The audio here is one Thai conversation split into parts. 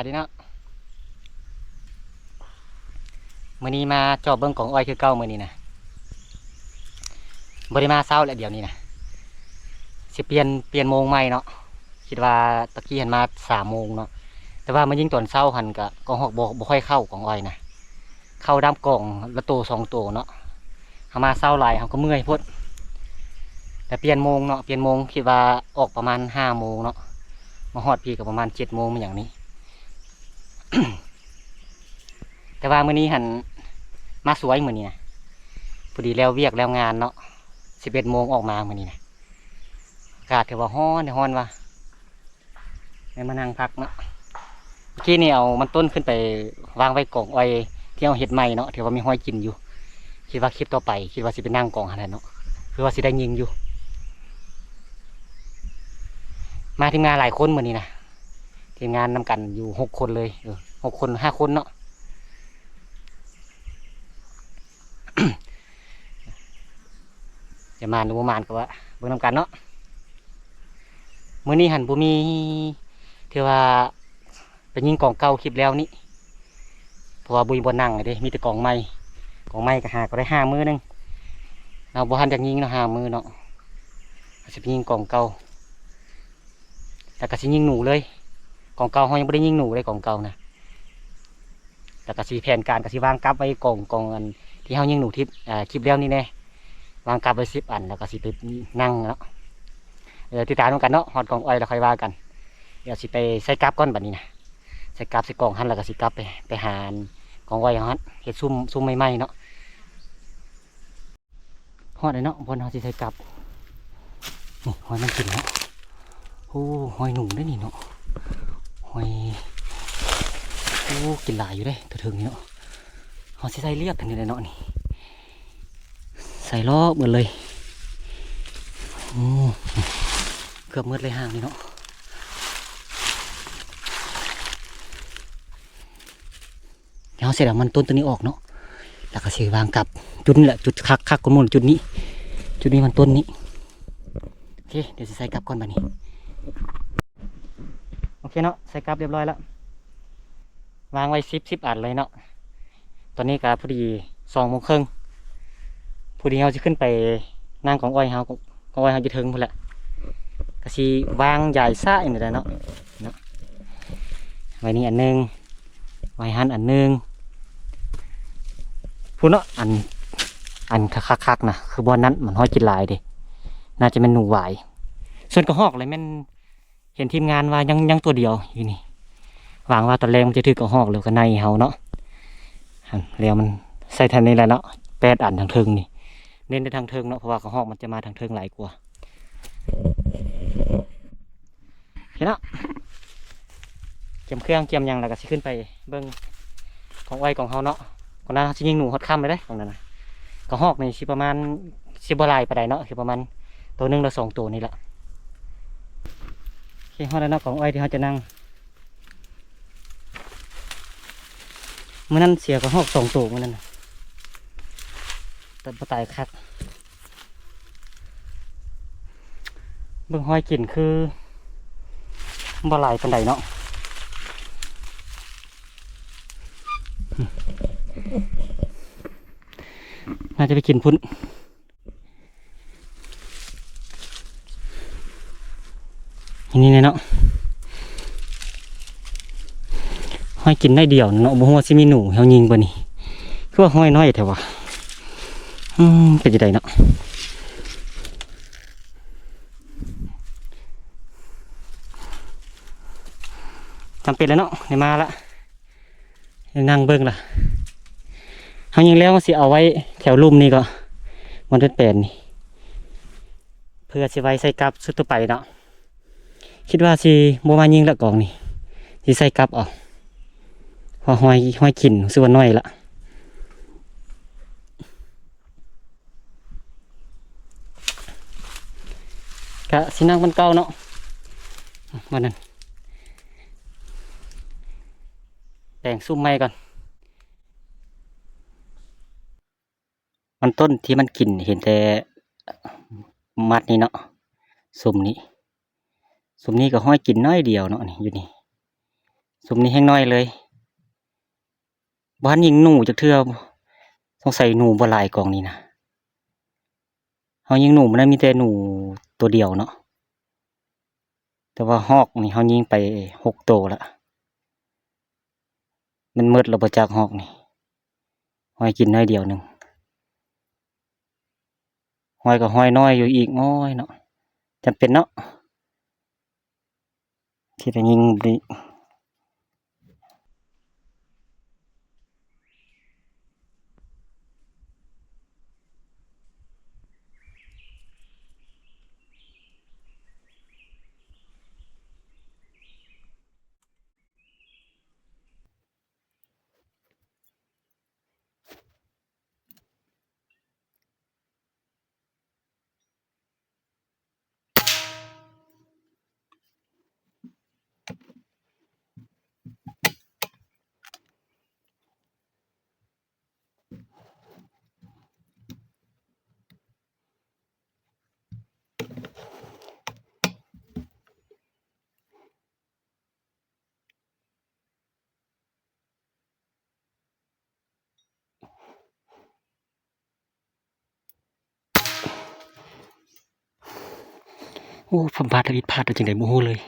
ายดีเนาะมื้อนี้มาจอบเบิ่งของอ้อยคือเก่ามื้อนี้นะบ่ได้มาเช้าแล้วเดี๋ยวนี้นะสิเปลี่ยนโมงใหม่เนาะคิดว่าตะกี้หันมา3 โมงเนาะแต่ว่ามันยิ่งตอนเช้าหันก็กองหอกบ่ค่อยเข้าของอ้อยนะเข้าดำกล่องละโต2 โตเนาะเฮามาเช้าหลายเฮาก็เมื่อยโพดแต่เปลี่ยนโมงเนาะเปลี่ยนโมงคิดว่าออกประมาณ5 โมงเนาะมาฮอดพี่ก็ประมาณ7 โมงมันอย่างนี้ แต่ว่ามื้อนี้หันมาสวยมื้อนี้นะพอดีแล้วเวียกแล้วงานเนาะ11 โมงออกมามื้อนี้นะอากาศถือว่าร้อนว่ะให้มานั่งพักเนาะเมื่อกี้นี่เอามันต้นขึ้นไปวางไว้กล่องอ้อยที่เอาเห็ดใหม่เนาะถือว่ามีห้อยกินอยู่คิดว่าคลิปต่อไปคิดว่าสิไปนั่งกล่องอะไรเนาะคือว่าสิได้ยิงอยู่มาทีมงานหลายคนมื้อนี้นะทีมงานนำกันอยู่6 คนเลย6 คน5 คนเนาะ จะมาหรือบ่มานก็ว่าเบิ่งนำกันเนาะมื้อนี้หันบ่มีที่ว่าไปยิงกล่องเก่าคลิปแล้วนี่เพราะว่าบุยบ่นั่งเลยเด้มีแต่กล่องใหม่ก็หาก็ได้5 มื้อนึงเราบ่ทันจะยิงเนาะ5 มื้อเนาะสิไปยิงกล่องเก่าแต่ก็สิยิงหนูเลยกล่องเก่าเฮายังบ่ได้ยิงหนูเลยกล่องเก่านะแต่ก็สิแผนการก็สิวางกับไว้กล่องอันที่เฮายิงหนูทิศคลิปแล้วนี่แน่วางกับไว้10 อันแล้วก็สิไปนั่งเนาะติดตามกันเนาะฮอดกล่องอ้อยแล้วค่อยว่ากันเดี๋ยวสิไปใส่กับก่อนบัดนี้นะใส่กับใส่กล่องหั่นแล้วก็สิกลับไปหากล่องอ้อยหั่นเฮ็ดซุ่มใหม่ๆเนาะฮอดเลยเนาะบนเฮาสิใส่กับนี่หอยมันกินเนาะโอ้หอยหนุ่มได้นี่เนาะหอยโอ้กินหลายอยู่เด้ตัวถึงนี่เนาะเฮาสิใส่เรียกกันนี่แหละเนาะนี่ใส่ล้อหมดเลยโอ้เกือบมืดเลยห่างนี่เนาะเดี๋ยวเสร็จแล้วมันต้นตัวนี้ออกเนาะแล้วก็สีวางกับจุดนี้แหละจุดคักก้นมูลจุดนี้มันต้นนี้โอเคเดี๋ยวจะใส่กับก่อนบัดนี้โอเคเนาะใส่กับเรียบร้อยแล้ววางไว้10 อันเลยเนาะตอนนี้ก็พอดี2 โมงครึ่งพอดีเราจะขึ้นไปนั่งของอ้อยเฮาจะถึงพุ่นแหละก็สีวางใหญ่ซ่าอย่างนี้แหละเนาะไว้นี่อันนึงไว้หันอันนึงพูดเนาะอันคักนะคือบอลนั้นมันห้อยกินลายเดิน่าจะเป็นหนูหวายส่วนกระหอกเลยแม่นเห็นทีมงานว่ายังตัวเดียวอยู่นี่หวังว่าตอนแรกมันจะถือกระหอกหรือกันในเฮาเนาะแล้วมันใส่ทันนี้แหละเนาะ8 อันทางเทิงนี่เน้นในทางเทิงเนาะเพราะว่ากระหอกมันจะมาทางเทิงหลายกว่าเห็นเนาะเกี่ยมเครื่องเกี่ยมยังแล้วก็สิขึ้นไปเบิ้งของไว้ของเฮาเนาะก่อนหน้าสิยิงหนูฮอดค่ำเลยได้ของนั้นนะกระหอกนี่สิประมาณ10 บ่หลายปานใดเนาะสิประมาณตัว1 หรือ 2 ตัวนี่แหละโอเคฮอดแล้วเนาะของไว้ที่เฮาจะนั่งเมื่อนั้นเสียกระหอก2 ตัวเมื่อนั้นแต่บ่ตายคักเบิ่งห้อยกินคือบ่หลายปานใดเนาะน่าจะไปกินพุ่นอย่างนี้เลยเนาะห้อยกินได้เดี่ยวเนาะบ่ฮู้ว่าสิมีหนูเฮายิงบ่นี่คือว่าห้อยน้อยแท้วะเป็นจังได๋เนาะจำเป็นแล้วเนาะได้มาละนั่งเบิ่งล่ะเฮายิงแล้วสิเอาไว้แถวลุ่มนี่ก็มันเป็นแปลนนี่เพื่อสิไว้ใส่กับสุดต่อไปเนาะคิดว่าสิบ่มายิงละกองนี่สิใส่กับเอาพอห้อยกินส่วนน้อยละกะสินั่งมันเก่าเนาะวันนั้นแต่งซุ่มไม้ก่อนมันต้นที่มันกินเห็นแต่มัดนี่เนาะซุ่มนี้ก็ห้อยกินน้อยเดียวเนาะนี่อยู่นี่ สุ่มนี้แห้งน้อยเลยบ้านยิงหนูจากเทื่อต้องใส่หนูบ่หลายกล่องนี้นะเขายิงหนูมันได้มีแต่หนูตัวเดียวเนาะแต่ว่าฮอกนี่เขายิงไป6 ตัวละมันมืดเราประจักฮอกนี่ห้อยกินน้อยเดียวหนึ่งห้อยก็ห้อยน้อยอยู่อีกน้อยเนาะจำเป็นเนาะที่จะยิงดิโอ้ผมพลาดผิดพลาดตัวจริงได้โมโหเลย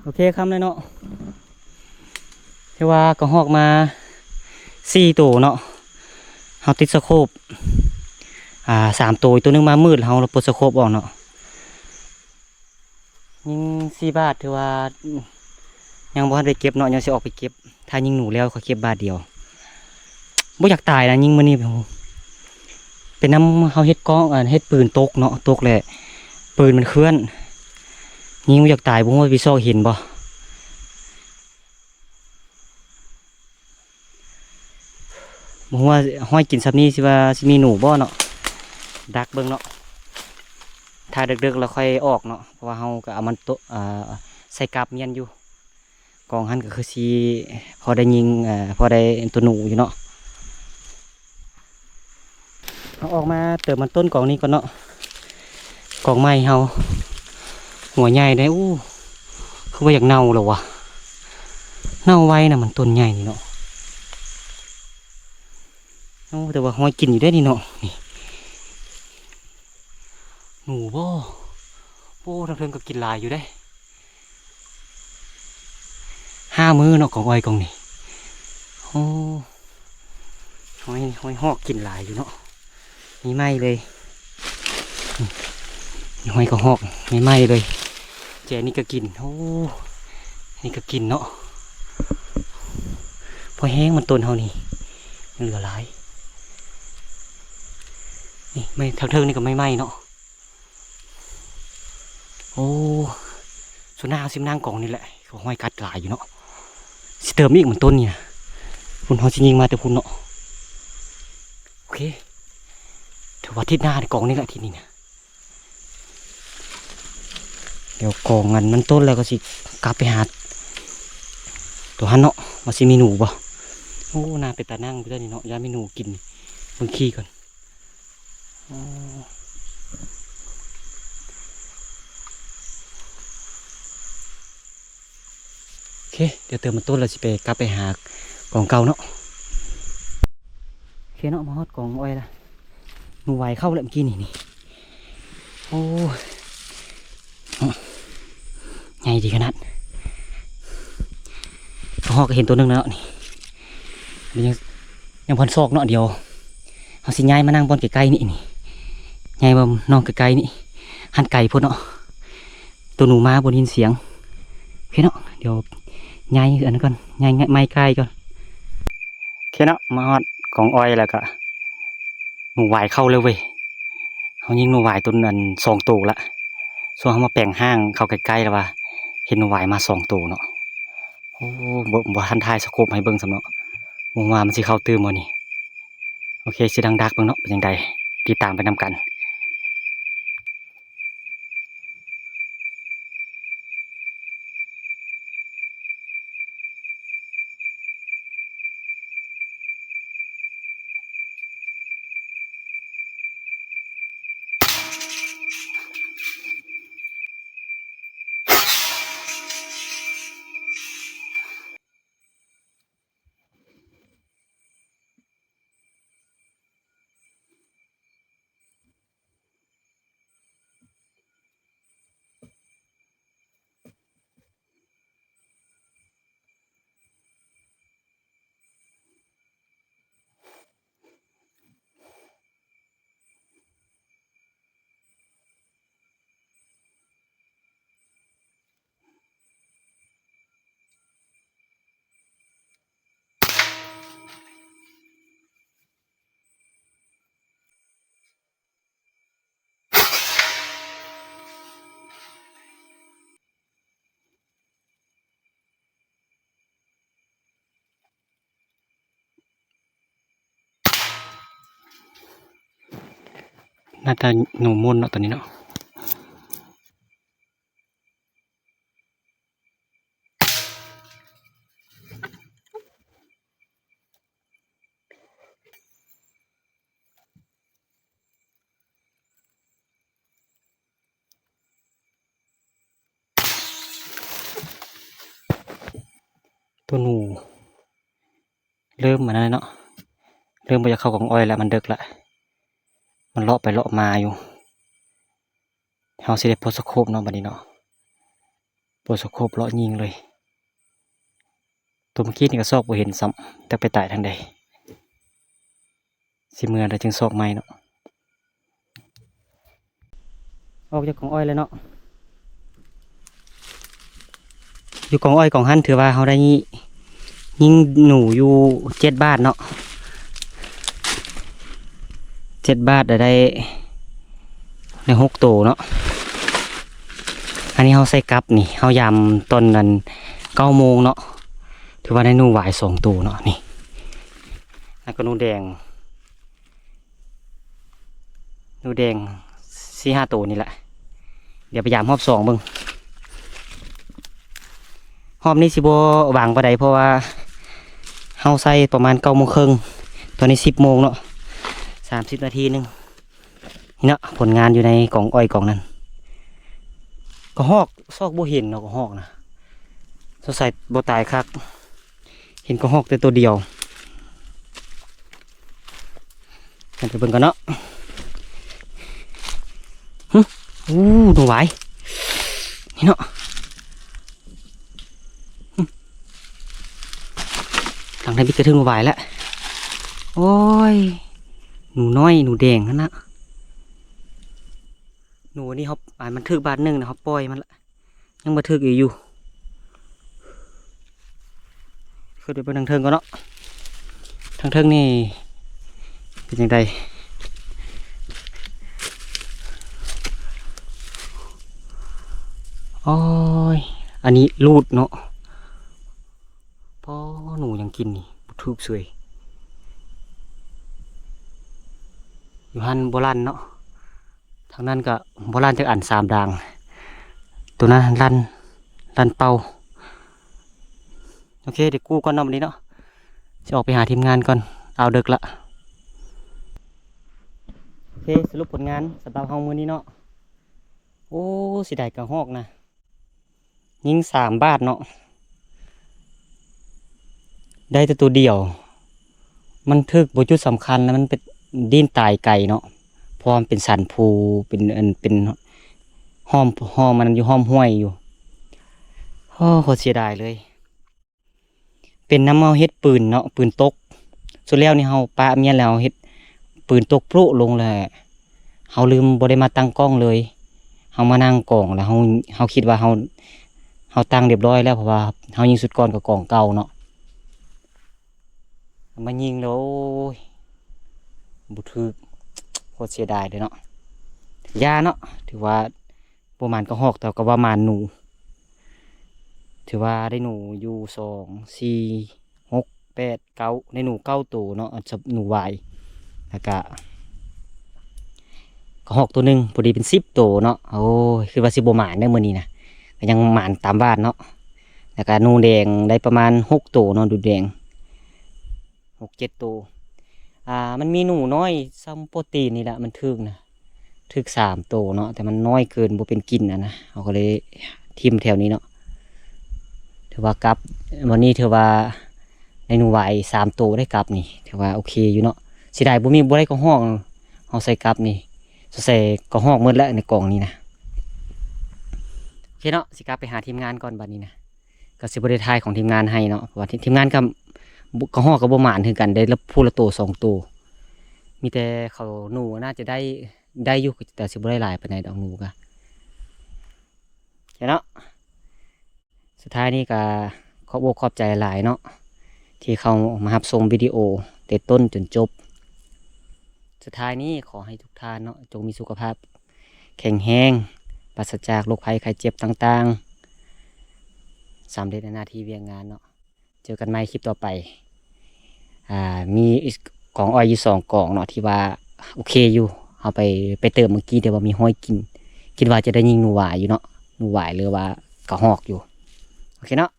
โอเคคำเลยเนาะที่ว่าก็ฮอกมา4 ตัวเนาะเขาติดสโคป3 ตัวตัวนึงมามืดเราปลดสโคปออกเนาะยิง4 บาทถือว่ายังบ่ทันได้เก็บเนาะยังสิออกไปเก็บถ้ายิงหนูแล้วเขาเก็บบาทเดียวบ่อยากตายนะยิงมื้อนี้เป็นน้ำเขาเฮ็ดกล้องเฮ็ดปืนตกเนาะตกแหละปืนมันเคลื่อนยิงบ่อยากตายบ่ฮู้ว่าพี่ซอกเห็นบ่บ่ฮู้ว่าห้อยกินซับนี้สิว่าสิมีหนูบ่เนาะดักเบิ่งเนาะถ้าดึกๆแล้วค่อยออกเนาะเพราะว่าเฮาก็เอามันโตใส่กับเมียนอยู่กองหันก็คือสิพอได้ยิงพอได้ตัวหนูอยู่เนาะเอาออกมาเติมมันต้นกองนี้ก่อนเนาะกองไม้เฮาหัวใหญ่ได้อู้คือว่าอยากเน่าแล้ววะเน่าไว้นะมันต้นใหญ่นี่เนาะโอ้แต่ว่าห้อยกินอยู่ได้นี่เนาะนี่หนูบ่โอ้ทางเทิงก็กินหลายอยู่ได้5 มื้อเนาะของอ้อยกองนี่โอ้ห้อยหอกกินหลายอยู่เนาะมีไหมเลยห้อยก็หอกมีไหมเลยแจนี่ก็กินโอ้นี่ก็กินเนาะพอแห้งมันต้นเฮานี่ยังเหลือหลายนี่ไม่ทางเทิงนี่ก็ไม่ไหมเนาะโอ้ส่วนหน้าซิมนางกล่องนี่แหละเขาห้อยกัดหลายอยู่เนาะสิเติมอีกเหมือนต้นนี่นะคุณเขาสิยิงมาแต่คุณเนาะโอเคถือว่าทิศหน้าในกล่องนี่แหละที่นี่นะเดี๋ยวกล่องเงินมันต้นแล้วก็สิกลับไปหาตัวฮันเนาะว่าสิมีหนูบ่โอ้นาเป็นตานั่งไปได้นี่เนาะยามีหนูกินเบิ่งขี้ก่อนอ๋อ เดี๋ยวเติมมันต้นเราสิไปกลับไปหากองเก่าเนาะโอเคเนาะมาฮอดกองอ้อยละหนูไหวเข้าแล้วเมื่อกี้นี่โอ้ใหญ่ดีขนาดฮอกก็เห็นตัวนึงแล้วนี่ยังพอนซอกเนาะเดียวเอาสิย้ายมานั่งบนไก่ๆนี่ย้ายมาน้องไก่ๆนี่หันไก่พุ่นเนาะตัวหนูมาบนยินเสียงโอเคเนาะเดี๋ยวย้ายอันนั้นก่อนย้ายไม้ไก่ก่อนโอเคเนาะมาฮอดของอ้อยแล้วก็หนูไหวเข้าเลยเว้ยเขายิงหนูไหวตัวนั้น2 ตัวละส่วนเขามาแปลงห้างเข้าใกล้ๆแล้วว่าเห็นหนูไหวมา2 ตัวเนาะโอ้บ่ทันทายสโคปให้เบิ่งสำเนาะมองว่ามันสิเข้าตื้มบ่นี่โอเคสิดังดักเบิ่งเนาะเป็นจังไดติดตามไปนำกันน่าจะหนูมุ่นเนาะตอนนี้เนาะตัวหนูเริ่มมาแล้วเนาะเริ่มไปจะเข้าของอ้อยแล้วมันดึกละมันเลาะไปเลาะมาอยู่เฮาสิได้โพสโคปเนาะบัดนี้เนาะโพสโคปเลาะยิงเลยตัวเมื่อกี้นี่ก็ซอกบ่เห็นซ้ำแต่ไปตายทางใดสิเมื่อได้จึงซอกใหม่เนาะออกจากของอ้อยแล้วเนาะอยู่กองอ้อยกองหั่นถือว่าเขาได้ยิงหนูอยู่7 บาทเนาะ7 บาทได้6 ตัวเนาะอันนี้เขาใส่กับนี่เขายำตอนนั้น9 โมงเนาะถือว่าได้หนูหวาย2 ตัวเนาะนี่แล้วก็หนูแดง4-5 ตัวนี่แหละเดี๋ยวพยายามรอบ2เบิ่งรอบนี้สิบ่วางปานใดเพราะว่าเฮาใส่ประมาณ9 โมงครึ่งตอนนี้10 โมงเนาะ30 นาทีนึงนี่เนาะผลงานอยู่ในกล่องอ้อยกล่องนั้นก็ฮอกซอกบ่เห็นเนาะก็ฮอกนะสงสัยบ่ตายคักเห็นก็ฮอกแต่ตัวเดียวไปเบิ่งกันเนาะอู้ดูไหวนี่เนาะหลังในบิ๊กกระทึงดูไหวแล้วโอ้ยหนูน้อยหนูแดงนั่นนะหนูนี่เขามันถึกบาทหนึ่งนะเขาปล่อยมันละยังมาถึกอยู่คือเดี๋ยวไปทางเทิงก่อนเนาะทางเทิงนี่เป็นยังไงโอ้ยอันนี้รูดเนาะพอหนูยังกินนี่ทุบสวยอยู่หันโบราณเนาะทางนั้นก็โบราณจากอัน3 ด่างตัวนั้นลันเป่าโอเคเดี๋ยวกู้ก่อนเนาะวันนี้เนาะจะออกไปหาทีมงานก่อนเอาดึกละโอเคสรุปผลงานสำหรับห้องมือนี้เนาะโอ้สิได้กระหอกนะยิง3 บาทเนาะ ได้แต่ตัวเดียวมันถึกบ่จุดสำคัญแล้วมันเป็นดิ้นตายไก่เนาะเพราะมันเป็นสันภูเป็นอันเป็นห้อมมันอยู่ห้อมห้วยอยู่โอ้โคตรเสียดายเลยเป็นน้ำเฮาเฮ็ดปืนเนาะปืนตกสุดแล้วนี่เฮาปะเมียนแล้วเฮ็ดปืนตกปรุลงเลยเฮาลืมบ่ได้มาตั้งกล้องเลยเฮามานั่งกล่องแล้วเฮาคิดว่าเฮาตั้งเรียบร้อยแล้วเพราะว่าเฮายิงสุดก่อนกับกล่องเก่าเนาะมายิงแล้วโอ้ยบ่ถึกโคตรเสียดายเลยเนาะยาเนาะถือว่าประมาณก็หอกแต่ก็ประมาณหนูถือว่าได้หนูอยู่2 4 6 8 9ได้หนู9 ตัวเนาะหนูวายแล้วก็หอกตัวหนึ่งพอดีเป็น10 ตัวเนาะโอ้ยคือว่าสิบหมานได้มื้อนี้นะก็ยังหมานตามบ้านเนาะแล้วก็หนูแดงได้ประมาณ6 ตัวเนาะดูแดง6 7 ตัวมันมีหนูน้อยซัมโปรตีนนี่แหละมันถึกนะถึก3 ตัวเนาะแต่มันน้อยเกินบ่เป็นกินนะเขาก็เลยทิมแถวนี้เนาะถือว่ากลับวันนี้ถือว่าในหนูวาย3 ตัวได้กลับนี่ถือว่าโอเคอยู่เนาะเสียดายบ่ได้ก็ห้องเอาใส่กลับนี่ใส่ก็ห้องหมดแล้วในกล่องนี้นะโอเคเนาะสิกลับไปหาทีมงานก่อนบัดนี้นะก็สิบ่ได้ทายของทีมงานให้เนาะเพราะว่าทีมงานก็ห้องก็บ่หมานถึงกันได้ละผู้ละตัว2 ตัวมีแต่เขาหนูน่าจะได้อยู่แต่สิบ่ได้หลายปานใดดอกหนูก็โอเคเนาะสุดท้ายนี้ก็ขอบอกขอบใจหลายเนาะที่เขามารับชมวิดีโอแต่ต้นจนจบสุดท้ายนี้ขอให้ทุกท่านเนาะจงมีสุขภาพแข็งแรงปราศจากโรคภัยไข้เจ็บต่างๆสำเร็จในหน้าที่เวียงงานเนาะเจอกันใหม่คลิปต่อไปมีกล่องอ้อยอยู่2 กล่องเนาะที่ว่าโอเคอยู่เอาไปเติมเมื่อกี้เดี๋ยวว่ามีห้อยกินคิดว่าจะได้ยิงหนูหวายอยู่เนาะหนูหวายหรือว่ากระหอกอยู่โอเคเนาะ